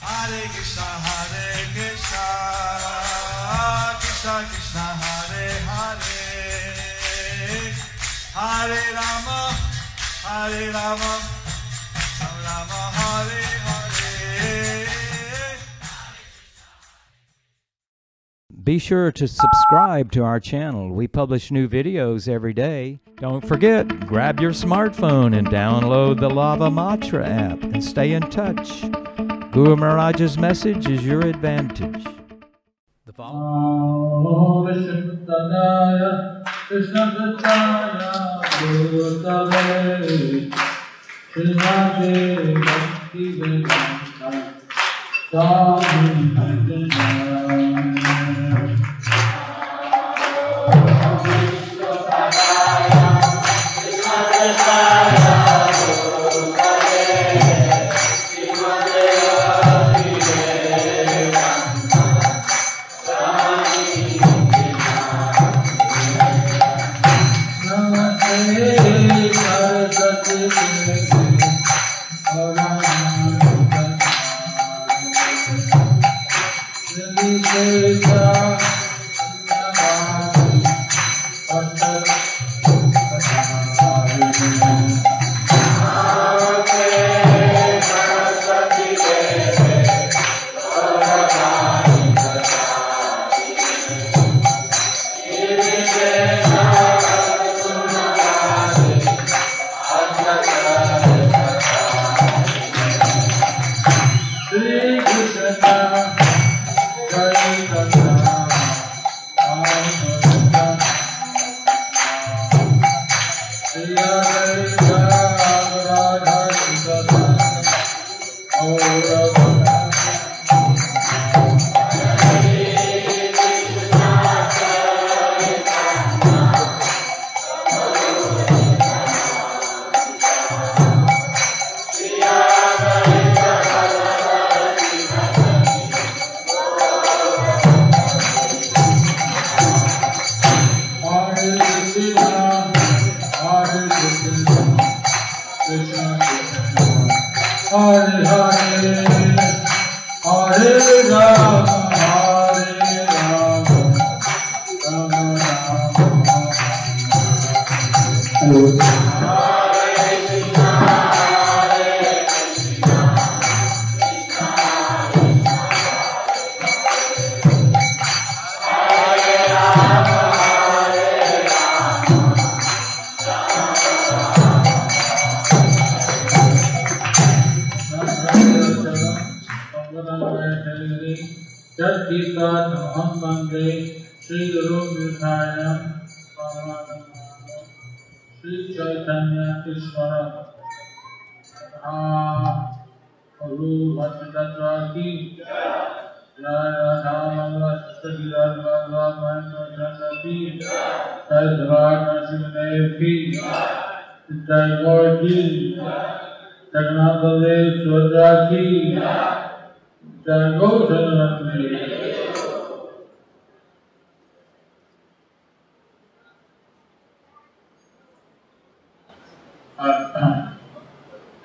Hare Krishna, Krishna Krishna, Hare Hare, Hare Rama, Rama Rama, Hare Hare. Be sure to subscribe to our channel. We publish new videos every day. Don't forget, grab your smartphone and download the Lava Matra app and stay in touch. Guru Maharaj's message is your advantage. The following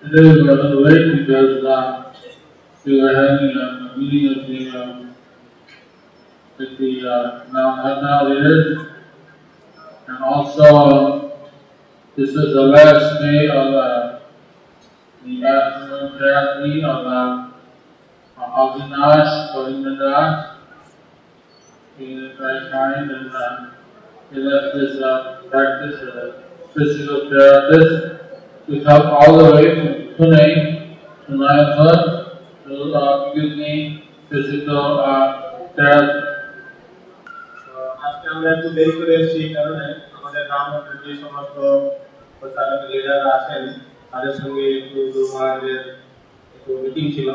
today we are late because we were having a meeting with the Navratna leaders, and also this is the last day of the afternoon therapy of Avinash Govindadas. He is very kind, and he left his practice as a physical therapist to come all the way from Pune to Mayapur to give me physical therapy. আজকে আমরা একটু দেরি করে এসেছি এই কারণে আমাদের রামমঠের যে সমস্ত প্রচারক লিডাররা আছেন তাদের সঙ্গে একটু গুরুমহারাজের একটু মিটিং ছিল,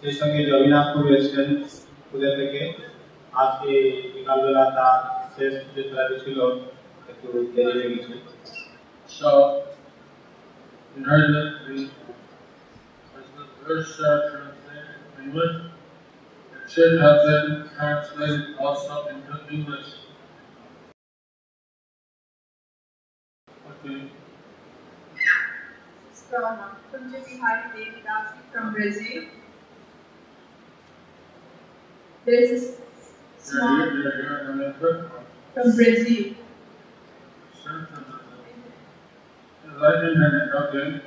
সেই সঙ্গে অবিনাশপুর এসেছেন পুজো থেকে। আজকে বিকালবেলা তার শেষ যে থেরাপি ছিল একটু দেরি হয়ে গেছে। So you heard that the verse translated in English. It should have been translated also into English. Okay. From Kunja Bihari Devidasi from Brazil. There is a small from Brazil. Okay.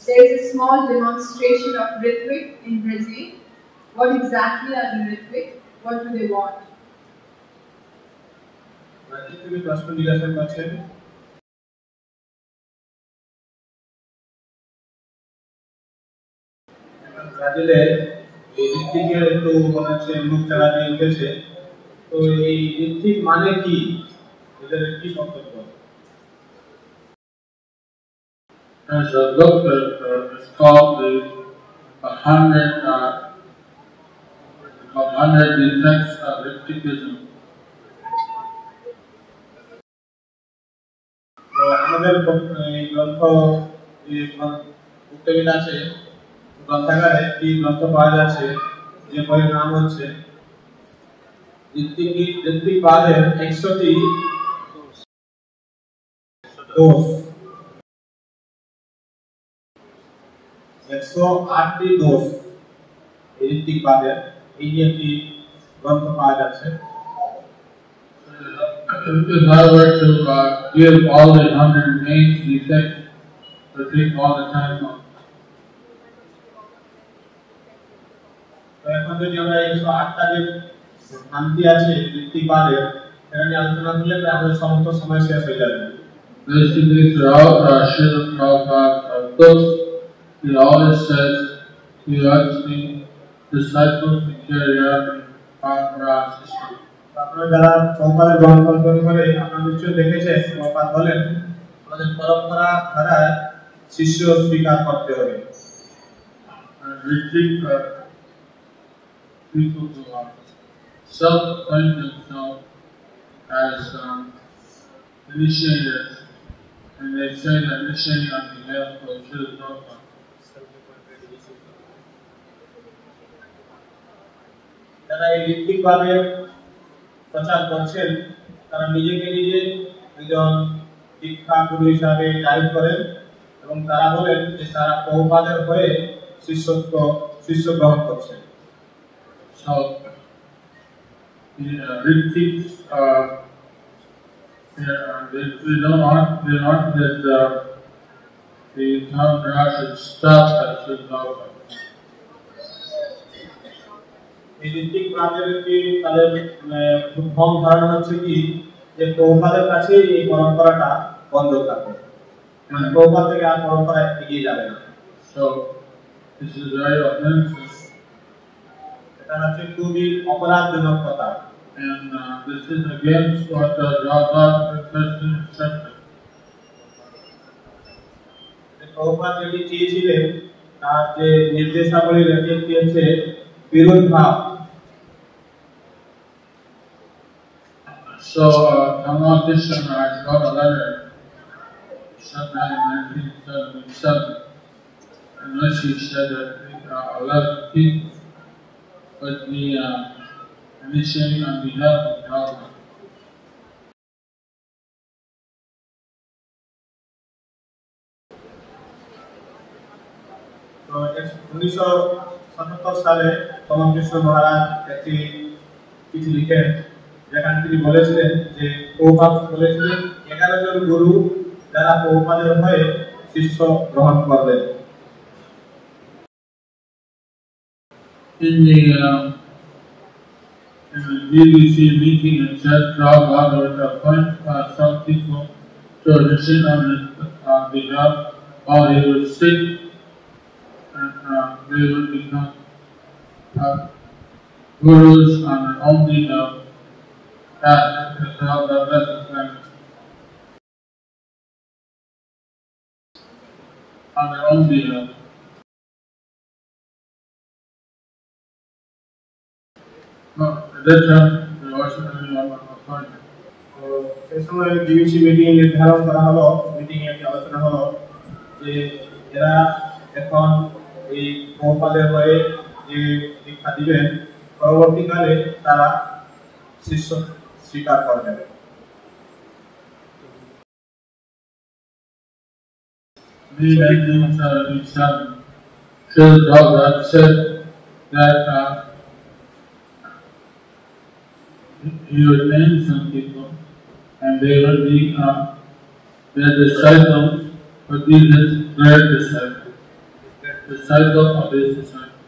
There is a small demonstration of Ritwik in Brazil. What exactly are the Ritwik? What do they want? তুমি প্রশ্ন জিজ্ঞাসা করছেন ব্রাজিলে এই ঋত্বিকের একটু মনে হচ্ছে মুখ চালা দিয়ে উঠেছে তো এই ঋত্বিক মানে কি এদের কি বক্তব্য There's a book that is called the 100 Defects of Eclecticism. আমাদের এই গ্রন্থ উত্তরীণ আছে গ্রন্থাগারে একটি গ্রন্থ পাওয়া যাচ্ছে যে বইয়ের নাম হচ্ছে ঋত্বিকবাদের 100টি দোষ 108টি দোষ ঋত্বিকবাদের এই একটি গ্রন্থ পাওয়া যাচ্ছে If I were to give all the 100 main defects, it would take all the time. এখন যদি আমরা 108টা যে শান্তি আছে ঋত্বিকবাদের এটা নিয়ে আলোচনা করলে আমাদের সমস্ত সময় শেষ হয়ে যাবে Basically, throughout Srila Prabhupada's books, he always says he wants the disciples to carry out the Parampara system. আপনারা যারা প্রভুপাদের গ্রন্থ অধ্যয়ন করে আপনারা নিশ্চয়ই দেখেছেন প্রভুপাদ বলেন আমাদের পরম্পরা ধারায় শিষ্য স্বীকার করতে হবে Retreat people who are self-claim themselves as initiators, and they say that initiating on behalf of Srila Prabhupada. যারা এই ঋত্বিকবাদের প্রচার করছেন তারা নিজেকে নিজে একজন শিক্ষা গুরু হিসাবে দাবি করেন এবং তারা বলেন যে তারা প্রভুপাদের হয়ে শিষ্য গ্রহণ করছেন So, the Ritviks they don't want that the Parampara should stop at Srila Prabhupada. এই ঋত্বিকবাদের কি তাদের খুব কম ধারণা হচ্ছে কি যে প্রভুপাদের কাছে এই পরম্পরাটা বন্ধ থাকবে মানে প্রভুপাদ থেকে আর পরম্পরা এগিয়ে যাবে না So, this is very offensive. এটা হচ্ছে খুবই অপরাধজনক কথা And this is against what the Prabhupada President accepted. Prabhupada যেটি চেয়েছিলেন তার যে নির্দেশাবলী রেখে দিয়েছে বিরোধ ভাব So, Tamal Krishna Maharaj wrote a letter sometime in 1977, in which he said that 11 people would be initiating on behalf of Prabhupada. তো 1977 সালে তামাল কৃষ্ণ মহারাজ একটি চিঠি লিখেন যেখানে তিনি বলেছিলেন যে প্রভুপাদ বলেছিলেন 11 জন গুরু যারা প্রভুপাদের হয়ে শিষ্য গ্রহণ করবেন In the BBC meeting, it said Prabhupada would appoint some people to initiate on behalf, while he was sick, and they would become gurus on their own behalf. That's how that's the thing. On their own behalf. No, at that time, there wasn't anyone appointed. সেই সময় DBC meeting নির্ধারণ করা হলো meeting এ আলোচনা হলো যে এরা এখন এই প্রভুপাদের হয়ে যে শিক্ষা দিবেন পরবর্তীকালে তারা শিষ্য স্বীকার করবেন In 1977, Srila Prabhupada said that he would name some people, and they would be their disciples, would be his great disciple of his disciple.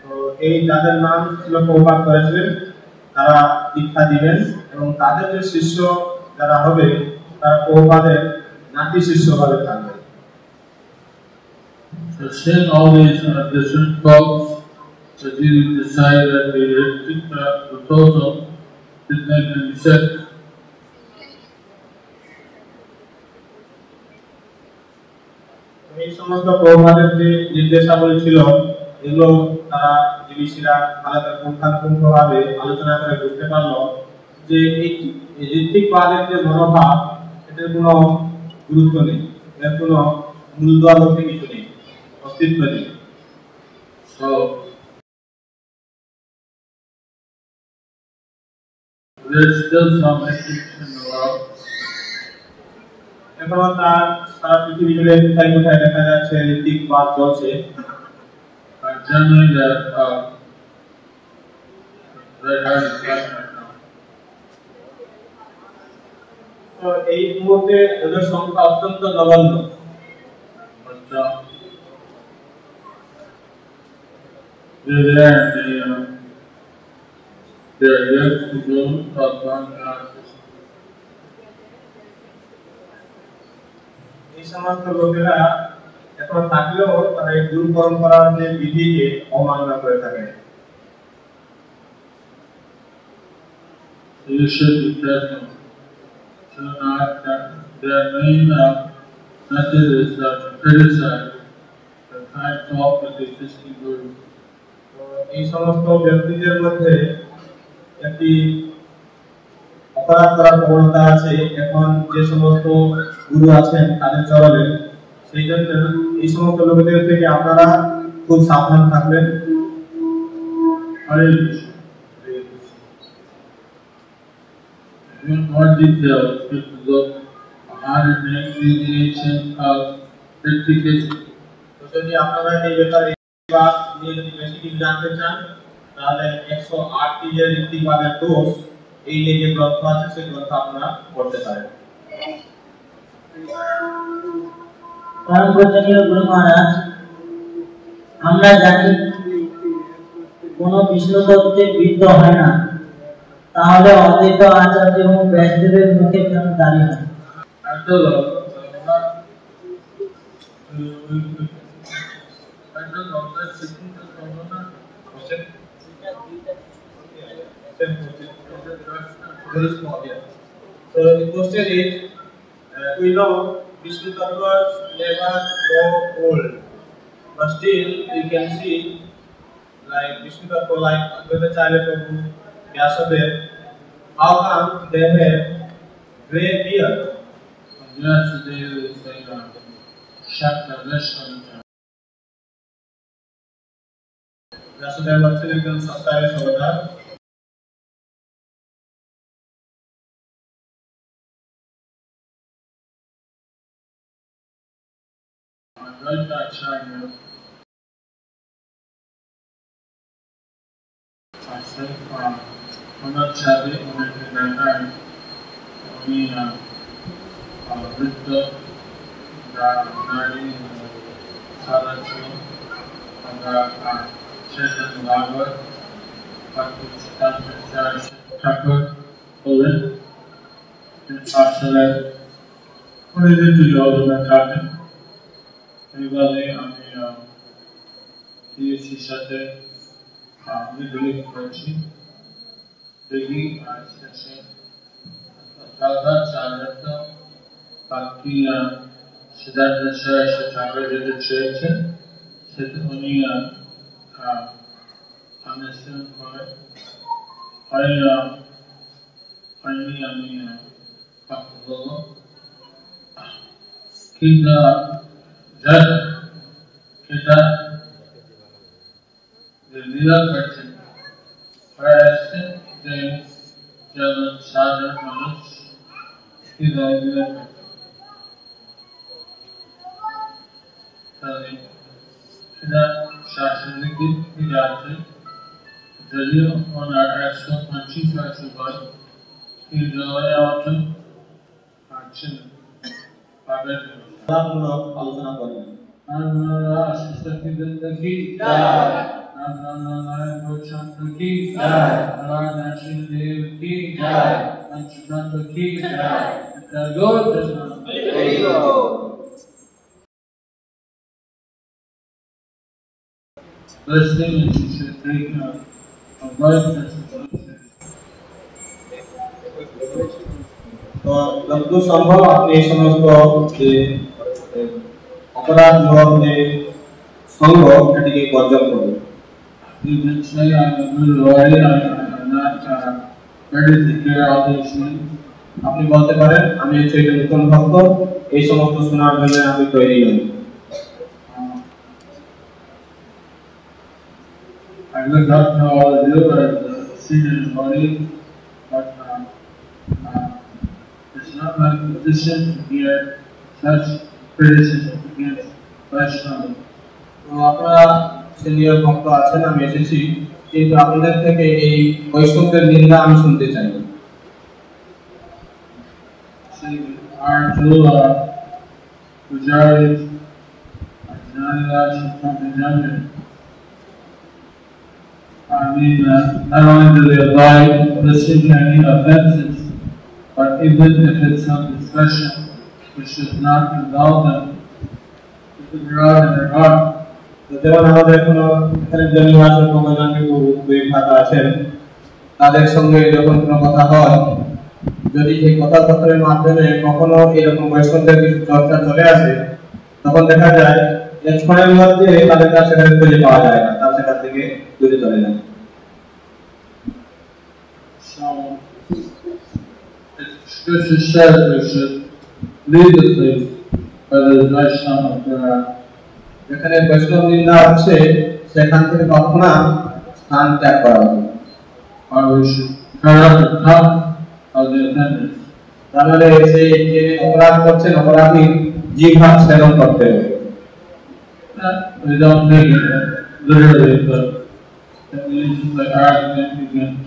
তো এই যাদের নাম ছিল প্রভাব করেছিলেন তারা দীক্ষা দিবেন এবং তাদের যে শিষ্য যারা হবে তারা প্রভাবের নাতি শিষ্য ভাবে থাকবে। So seeing all these different folks, so you decide that the proposal is making sense. এই সমস্ত প্রভাবের যে নির্দেশাবলী ছিল এগুলো তারা ঋষিরা আলাদা পুঙ্খানুপুঙ্খভাবে আলোচনা করে বুঝতে পারলো যে এই ঋত্বিকবাদের যে মনোভাব এটার কোনো গুরুত্ব নেই, এর কোনো মূলদুয়া বলতে কিছু নেই, অস্তিত্ব নেই। So there's still some ethics in the world. এখন তার সারা পৃথিবী জুড়ে কোথায় কোথায় দেখা যাচ্ছে ঋত্বিকবাদ চলছে। Generally that very hard to find right now. তো এই মুহূর্তে এদের সংখ্যা অত্যন্ত নগণ্য। But they're there and they're yet to go up on এই সমস্ত লোকেরা এখন থাকলেও তারা এই গুরু পরম্পরার যে বিধিকে অমান্য করে থাকে। You should be careful to not their main method is to criticize the kind talk with the existing guru. তো এই সমস্ত ব্যক্তিদের মধ্যে একটি অপরাধ করার প্রবণতা আছে এখন যে সমস্ত গুরু আছেন তাদের চরণে, সেই জন্য এই সমস্ত লোকেদের থেকে আপনারা খুব সাবধান থাকবেন। In more detail, if you look at the deviation of rectification. তো যদি আপনারা এই ব্যাপারে নিয়ে যদি বেশি কিছু জানতে চান তাহলে 108টি যে ঋত্বিকবাদের দোষ এই যে গ্রন্থ আছে সেই গ্রন্থ আপনারা পড়তে পারেন। পরম পূজনীয় গুরু মহারাজ, আমরা জানি কোন বিষ্ণু তত্ত্বে বিদ্ধ হয় না, তাহলে অদ্বৈত আচার্য এবং ব্যাসদেবের মুখে কেন দাঁড়িয়ে হয়? Very small, yeah. So the question is, we know Vishnu Tattva never grow old, but still you can see like Vishnu Tattva, like Advaitacharya Prabhu, Vyasadeva, how come they have grey beard? Yesterday we say Shakta Vishnu. Vyasadeva Bhaktivedanta Sastaya Savadar. Advaitacharya, I say Anachari Unitedai, only Vita, Nari, Saratu, and Chetan Lava, Pakistan, Thakur, Poland, and Ashala. What is it to you all about talking? এইভাবে আমি টিএসির সাথে মিলিত করছি। দেখি আর শেষে চালাত বাকি সিদ্ধান্ত শেষে চাকরি যেতে চেয়েছেন সেটা উনি আনুষ্ঠান করে হয়নি আমি কথা বলবো কিন্তু kita dilihat berarti perasaan dan jalan sadar manusia tidak dilihat. Jadi kita syarat sedikit tidak ada যদিও ওনার 125 বছর বয়স, কিন্তু আমাকে পারছেন পাবেন লাভমূলক আলোচনা করেন। আমরা সুস্থি জিন্দগি আমরা প্রচন্ড কি নাসিন দেব কি পঞ্চতন্ত্র কি listening and you should take a right তো যতদূর সম্ভব আপনি এই সমস্ত যে অপরাধমূলক যে সঙ্গ এটিকে বর্জন করুন। You can say I'm a good lawyer, I'm not ready to hear all these things. আপনি বলতে পারেন আমি হচ্ছে একজন নতুন ভক্ত, এই সমস্ত শোনার জন্য আমি তৈরি নই। I look up to all of you as a senior body, but it's not my position to hear such criticism against Vaishnava. তো আপনারা সিনিয়র ভক্ত আছেন, আমি এসেছি, কিন্তু আপনাদের থেকে এই বৈষ্ণবদের নিন্দা আমি শুনতে চাই না। See, our two pujaris, Ajnanidas and Pramajanya, I mean, not only do they avoid listening to any offenses, but even if it's some discussion which does not involve them, if they're out in their heart, যেমন আমাদের কোনো এখানে জমিবাসী প্রবন্ধকে দুই ভাতা আছেন, তাদের সঙ্গে যখন কোনো কথা হয়, যদি এই কথাবার্তার মাধ্যমে কখনো এরকম বৈষ্ণবদের কিছু চর্চা চলে আসে, তখন দেখা যায় এক সময়ের মধ্যে তাদের কাছে খুঁজে পাওয়া যায় না, তার সেখান থেকে দূরে চলে যায়। so Scripture says we should leave the place where there is Vaishnava Pura. যেখানে বৈষ্ণব নিন্দা হচ্ছে সেখান থেকে তৎক্ষণাৎ স্থান ত্যাগ করা হবে, Or we should cut out the tongue of the offenders. তাহলে সেই যে অপরাধ করছেন অপরাধী জিহ্বা ছেদন করতে হবে। We don't make it literally, but it means like argument against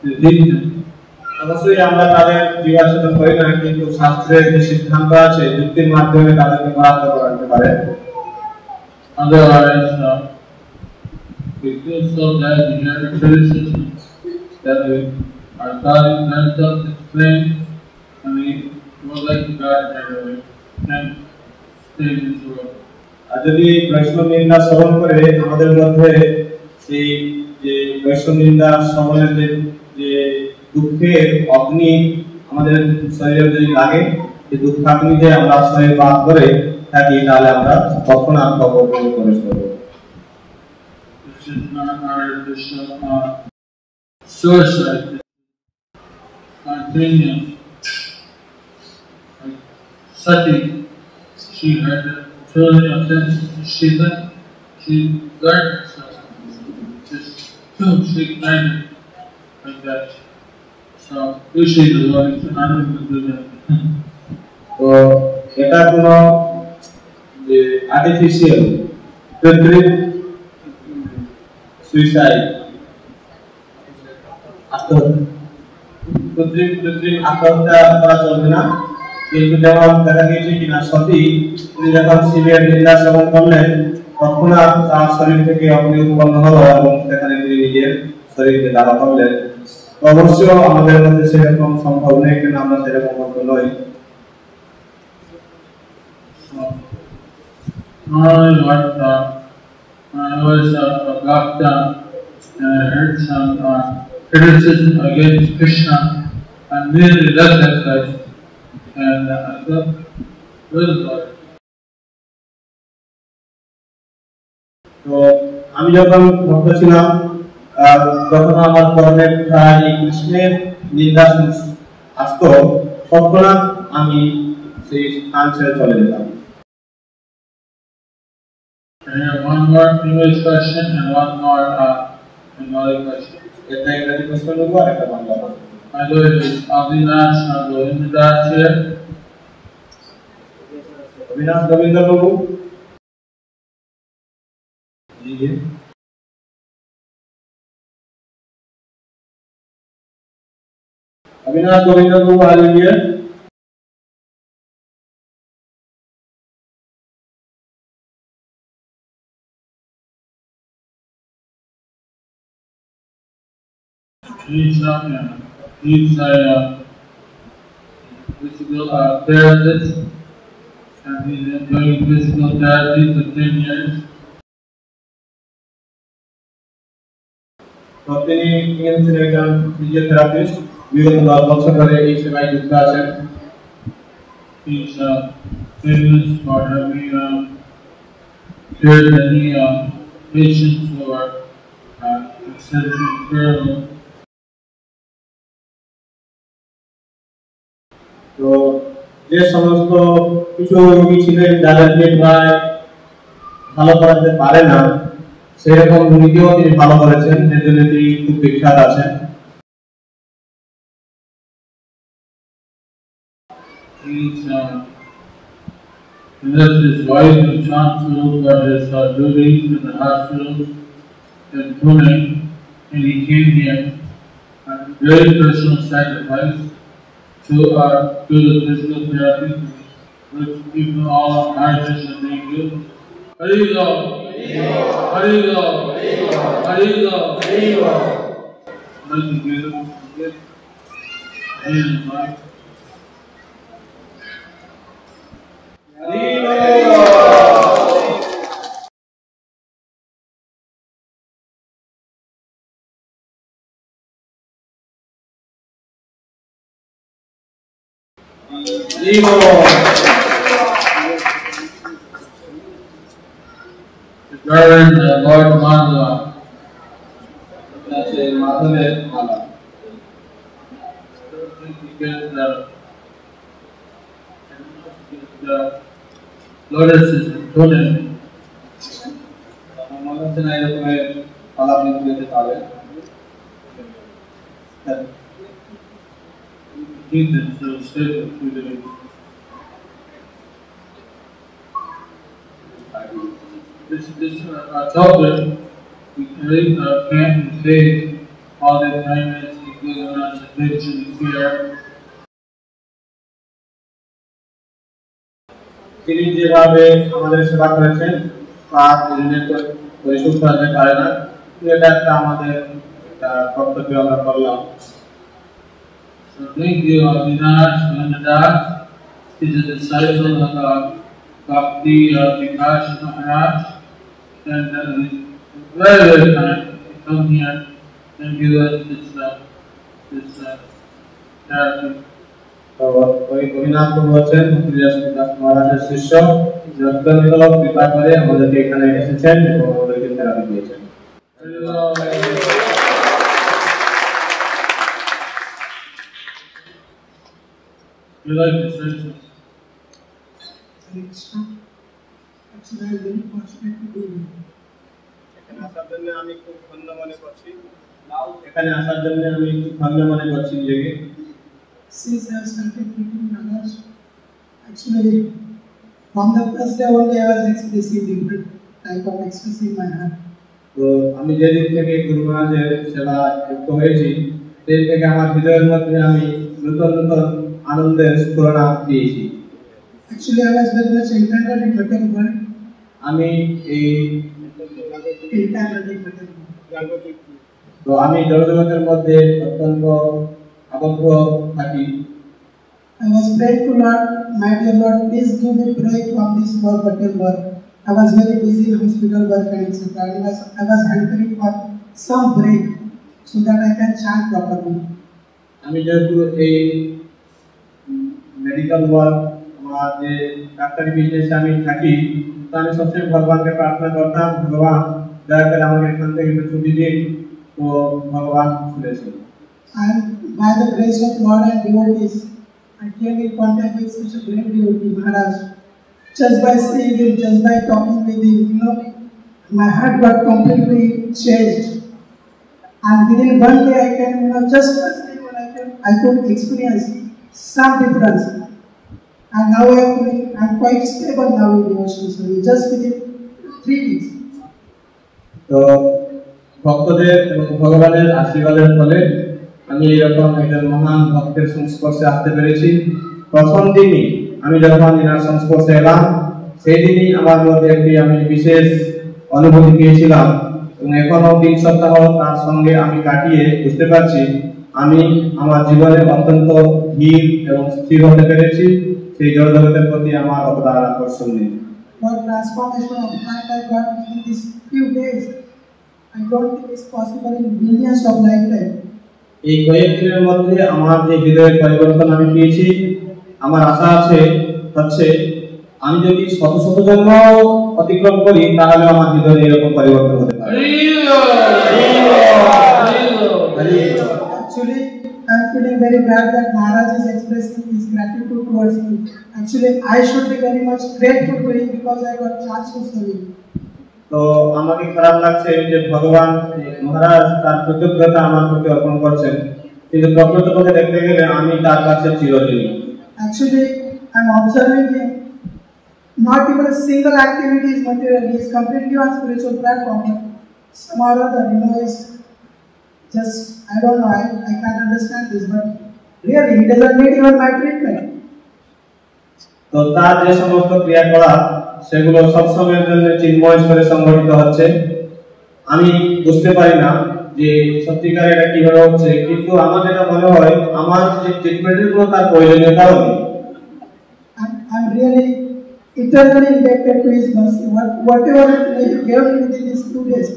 the demon. অবশ্যই আমরা তাদের জিহ্বা ছেদন করি না, কিন্তু শাস্ত্রের যে সিদ্ধান্ত আছে যুক্তির মাধ্যমে তাদেরকে পরাস্ত করতে পারে। Otherwise, we feel so bad to hear the criticism that we are thought themselves explain, and we would like to God right away and stay in this world. আর যদি বৈষ্ণব নিন্দা শ্রবণ করে আমাদের মধ্যে সেই যে বৈষ্ণব নিন্দা শ্রবণের যে দুঃখের অগ্নি আমাদের শরীরে যদি লাগে, এই দুঃখাগ্নিতে আমরা শরীর বাদ করে থাকি, তাহলে আমরা তৎক্ষণাৎ ভগবত প্রবেশ করব। Which is not artificial suicide, spontaneous. Like Sati, she had a trillion of senses. She learned herself. Just boom, she landed like that. So usually the Lord is not able to do that. তো এটা কোনো যে artificial কৃত্রিম suicide কৃত্রিম আত্মহত্যা করা চলবে না, কিন্তু যেমন দেখা গিয়েছে কিনা সতী তিনি যখন শিবের নিন্দা শ্রবণ করলেন তৎক্ষণাৎ তার শরীর থেকে অগ্নি উৎপন্ন হলো এবং সেখানে তিনি নিজের শরীরকে দাহ করলেন। অবশ্যই আমাদের মধ্যে সেরকম সম্ভব নেই, কিন্তু আমরা সেরকম মতো নই। Normally, what I was got and I heard some criticism against Krishna, I immediately left that place and I felt really bad. তো আমি যখন ভক্ত ছিলাম তখন আমার কর্ণের এই কৃষ্ণের নিন্দা আসতো, তৎক্ষণাৎ আমি সেই স্থান ছেড়ে চলে যেতাম। I have one more English question and one more Bengali question. একটা ইংরেজি প্রশ্ন নেবো আর একটা বাংলা প্রশ্ন। By the way, is Avinash Govindas here? Abinash Govinda বাবু। अविनाश गोविंद को बाहर लीजिए। He's a physical therapist, and he's been doing physical therapy for 10 years. তিনি ছিলেন একজন ফিজিওথেরাপিস্ট, বিগত 10 বছর ধরে এই সেবায় যুক্ত আছেন। He's famous for having cured many patients who are exceptionally terrible. তো যে সমস্ত কিছু রোগী ছিলেন যাদেরকে প্রায় ভালো করাতে পারে না, সেরকম রোগীকেও তিনি ভালো করেছেন, এর জন্য তিনি খুব বিখ্যাত আছেন। He's left his wife responsible for his duties in the hospital in Pune, and he came here at very personal sacrifice to the physical therapy, which even all artists and they do. Harigo, Harigo, Harigo, Harigo. Like to give him a gift. And life. Reverend Lord Mandala. That's a Madhave Mala. Lotus is important. মনে হচ্ছে না এরকমের পালা আপনি তুলতে পারবেন। Keep it so stable through the this topic we can't face all the time as given us addiction and fear. তিনি যেভাবে আমাদের সেবা করেছেন তার পরিশোধ করা যেতে পারে না, এটা একটা আমাদের কর্তব্য আমরা করলাম। So thank you, Avinash Vendadas. He's a disciple of Bhakti Vikas Maharaj, and he's very, very kind to come here and give us this therapy. তো ওই অভিনাশ প্রভু হচ্ছেন বিকাশ মহারাজের শিষ্য, যে অত্যন্ত কৃপা করে আমাদেরকে এখানে এসেছেন এবং আমাদেরকে থেরাপি দিয়েছেন। You like this, right? Actually, I'm very fortunate to be here. এখানে আসার জন্য আমি খুব ধন্য মনে করছি নিজেকে। Since I have started taking Maharaj, actually, from the first day only I was expressing different type of ecstasy in my heart. তো আমি যেদিন থেকে গুরু মহারাজের সেবা যুক্ত হয়েছি, সেই থেকে আমার হৃদয়ের মধ্যে আমি নতুন নতুন আনন্দের স্ফুরণা পেয়েছি। Actually, I was very much entangled in material world. আমি এই Entangled in material world. তো আমি জড়জগতের মধ্যে অত্যন্ত আবদ্ধ থাকি। I was praying to Lord, my dear Lord, please give me break from this world, material world. I was very busy in hospital work and etc. I was hankering for some break so that I can chant properly. আমি যেহেতু এই medical work আমার যে ডাক্তারি বিজনেসে আমি থাকি, তো আমি সবসময় ভগবানকে প্রার্থনা করতাম, ভগবান দয়া করে আমাকে এখান থেকে একটু ছুটি দিন। তো ভগবান শুনেছেন। And by the grace of Lord and devotees, I came in contact with such a great devotee, Maharaj. Just by seeing him, just by talking with him, my heart got completely changed. And within one day, I can, just I could experience some difference. And now I'm quite stable now in devotion. So just within 3 weeks. তো ভক্তদের এবং ভগবানের আশীর্বাদের ফলে আমি এরকম একজন মহান ভক্তের সংস্পর্শে আসতে পেরেছি। প্রথম দিনই আমি যখন এনার সংস্পর্শে এলাম, সেই দিনই আমার মধ্যে একটি আমি বিশেষ অনুভূতি পেয়েছিলাম এবং এখনো 3 সপ্তাহ তার সঙ্গে আমি কাটিয়ে বুঝতে পারছি আমি আমার জীবনে অত্যন্ত ধীর এবং স্থির হতে পেরেছি। সেই জড়জগতের প্রতি আমার অতটা আকর্ষণ নেই। What transformation of mind I got within these few days, I don't think it's possible in millions of lifetime. এই কয়েকদিনের মধ্যে আমার যে হৃদয়ের পরিবর্তন আমি পেয়েছি, আমার আশা হচ্ছে আমি যদি শত শত জন্ম অতিক্রম করি তাহলে আমার হৃদয়ে এরকম পরিবর্তন হতে পারে। Actually, I'm feeling very bad that Maharaj is expressing his gratitude towards me. Actually, I should be very much grateful to him because I got chance to serve him. তো আমাকে খারাপ লাগছে যে ভগবান মহারাজ তার কৃতজ্ঞতা আমার প্রতি অর্পণ করছেন, কিন্তু প্রকৃতপক্ষে দেখতে গেলে আমি তার কাছে চিরঋণী। Actually, I'm observing him. Not even a single activity is material. He is completely on spiritual platform. Somehow or other, is just, I don't know, I can't understand this, but really, he doesn't need even my treatment. তো তার যে সমস্ত ক্রিয়াকলাপ সেগুলো সবসময়ের জন্য চিন্ময় স্তরে সংগঠিত হচ্ছে। আমি বুঝতে পারি না যে সত্যিকার এটা কিভাবে হচ্ছে, কিন্তু আমার যেটা মনে হয় আমার যে ট্রিটমেন্টের কোনো তার প্রয়োজনীয়তাও নেই। I'm really eternally indebted to his mercy. Whatever he gave me within these 2 days,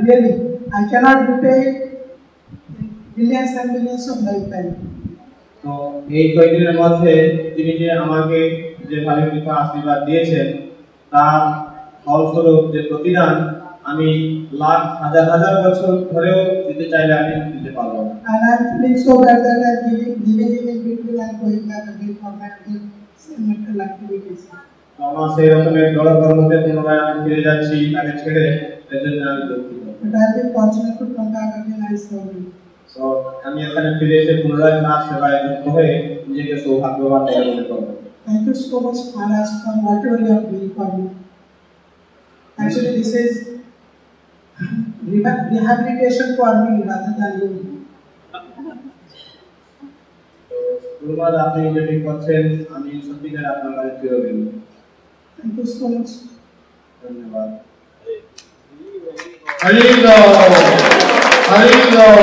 really, I cannot repay billions and billions of lifetime. তো এই কয়েকদিনের মধ্যে তিনি যে আমাকে যে ভালো কৃপা আশীর্বাদ দিয়েছেন তার ফলস্বরূপ যে প্রতিদান আমি লাখ হাজার হাজার বছর ধরেও দিতে চাইলে আমি দিতে পারবো না। And I'm feeling so bad that I'm living in between and going back again for my mental activities. আমার সেই রকমের জড়তার মধ্যে পুনরায় আমি ফিরে যাচ্ছি তাকে ছেড়ে, এর জন্য আমি দুঃখিত। But I've been fortunate to come back again and serve him. তো আমি এখানে ফিরে এসে পুনরায় তার সেবায় যুক্ত হয়ে নিজেকে সৌভাগ্যবান মনে করব। Thank you so much, Maharaj, for whatever you have done for me. Actually, this is rehabilitation for me rather than you. ধন্যবাদ, আপনি যেটি করছেন আমি সত্যিকার আপনার কাছে চিরঋণী। Thank you so much. ধন্যবাদ। হরি বল, হরি বল,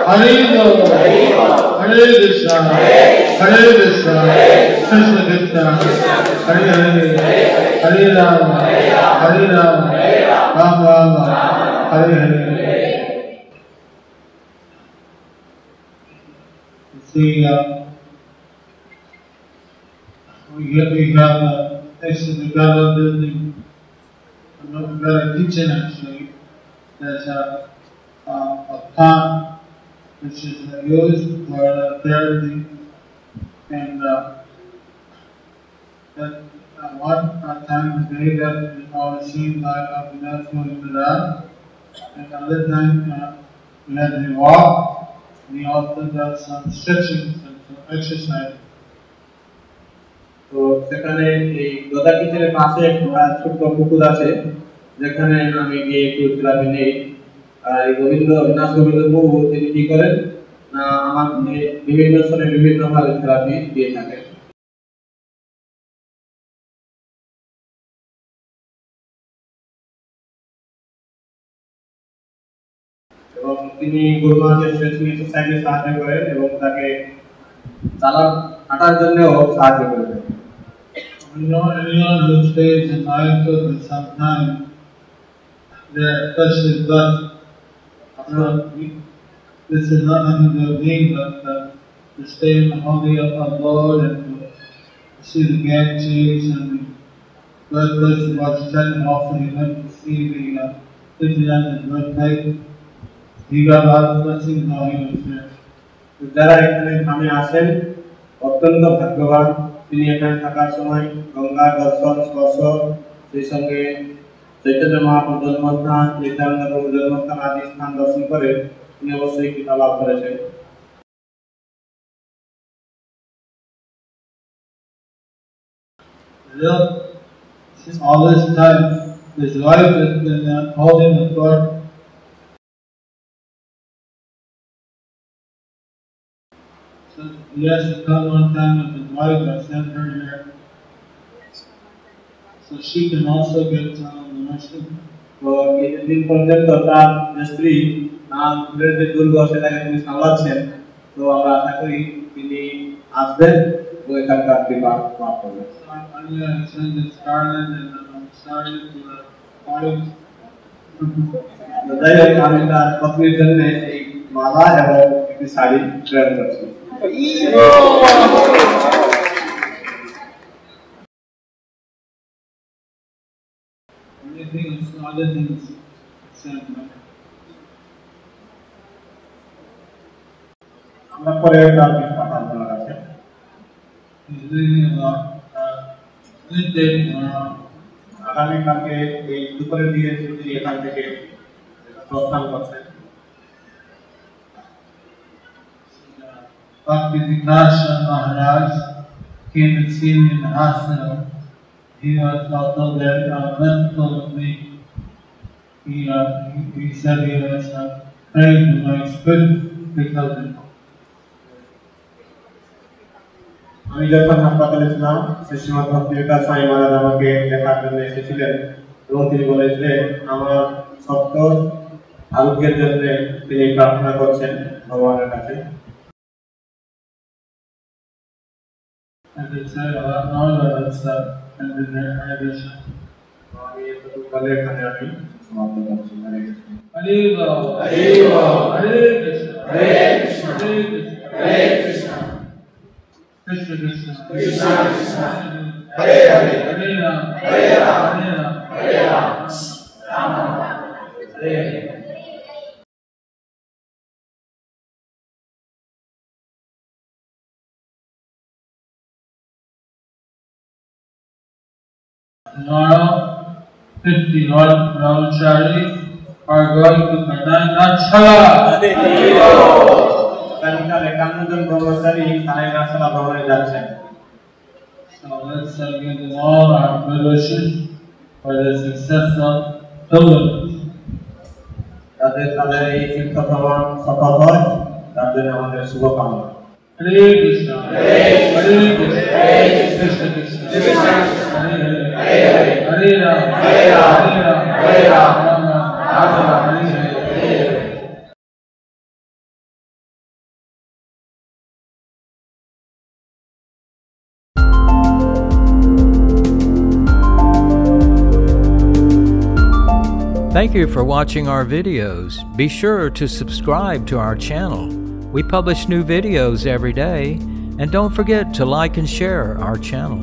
হরি বল, হরে কৃষ্ণ, হরে কৃষ্ণ, কৃষ্ণ কৃষ্ণ, হরে হরে, হরে রাম, হরে Ram, Ram Ram, Hare Hare. See, we have next to the Gala building, Gala kitchen actually. There's a pot which is used for therapy, and at one time of the day that is all seen by Abhinav Mudra, and other time we have to walk. We also does some stretching and some exercise. তো সেখানে এই গদা কিচেনের পাশে একটা ছোট্ট পুকুর আছে যেখানে আমি গিয়ে একটু থেরাপি নেই। আর এই অবিনাশ গোবিন্দ প্রভু তিনি কি করেন না আমাকে বিভিন্ন সময় বিভিন্ন ভাবে থেরাপি দিয়ে থাকেন। এবং তিনি গুরু মহারাজের স্ট্রেচিং এক্সারসাইজে সাহায্য করেন এবং তাকে হাঁটার জন্যও সাহায্য করেন। Anyone who stays in Mayapur for some time, their flesh is blood. This is not nothing to being, but to stay in the holy of our Lord and to see the Ganges and the blood pressure was set, and also he went to see the picture on the blood pipe. He got a lot of blessings while he was there. যারা এখানে ধামে আসেন অত্যন্ত ভাগ্যবান। তিনি এখানে থাকার সময় গঙ্গা দর্শন স্পর্শ, সেই সঙ্গে চৈতন্য মহাপ্রভুর জন্মস্থান, নিত্যানন্দ প্রভুর জন্মস্থান আদি স্থান দর্শন করে তিনি অবশ্যই কৃপা লাভ করেছেন। All this time, his wife has been holding the court So he has to come one time with his wife. I sent her here. So she can also get membership. তো কিছুদিন পর্যন্ত তার যে স্ত্রী তার ফুলের যে দুর্গ সেটাকে তিনি সামলাচ্ছেন। তো আমরা আশা করি তিনি আসবেন ও এখানকার কৃপা লাভ করবেন। I sent this garland and I'm sorry for the college. যাই হোক আমি তার পত্নীর জন্য এই মালা এবং একটি শাড়ি প্রেরণ করছি। Other things sent. আমরা পরে তার কিছু কথা আপনার কাছে আগামীকালকে এই দুপুরের দিকে তিনি এখান থেকে প্রস্থান করছেন। Bhakti Vikas Maharaj came and seen me in the hospital. He was also there, told me. He said he was praying to my spirit because of it. আমি যখন হাসপাতালে ছিলাম শ্রীমৎ ভক্তি বিকাশ স্বামী মহারাজ আমাকে দেখার জন্য এসেছিলেন এবং তিনি বলেছিলেন আমার সত্য আরোগ্যের জন্য তিনি প্রার্থনা করছেন ভগবানের কাছে। And they said a lot more about stuff and in their tradition. আমি এতটুকু বলে এখানে আমি সমাপ্ত করছি। হরে Krishna. Hare Bol, Hare Bol, Hare Krishna, Hare Krishna, Hare Krishna, Hare Krishna, Krishna Krishna, Krishna Krishna, Hare Hare, Hare Ram, Hare Ram, Hare Ram, Hare Ram, Ram Ram, Hare Hare. Tomorrow, 51 brahmacharis are going to Karnataka. আগামীকাল 51 জন ব্রহ্মচারী কানাইনাসলা ভ্রমণে যাচ্ছেন। So let's give them all our good wishes for the successful pilgrimage. তাদের এই তীর্থ ভ্রমণ সফল হয় তার জন্য আমাদের শুভকামনা। Hare Krishna, Hare Krishna, Hare Krishna, Krishna Krishna, Hare Hare, Hare Ram, Hare Ram, Hare Ram, Ram Ram, Hare Hare. Thank you for watching our videos. Be sure to subscribe to our channel. We publish new videos every day, and don't forget to like and share our channel.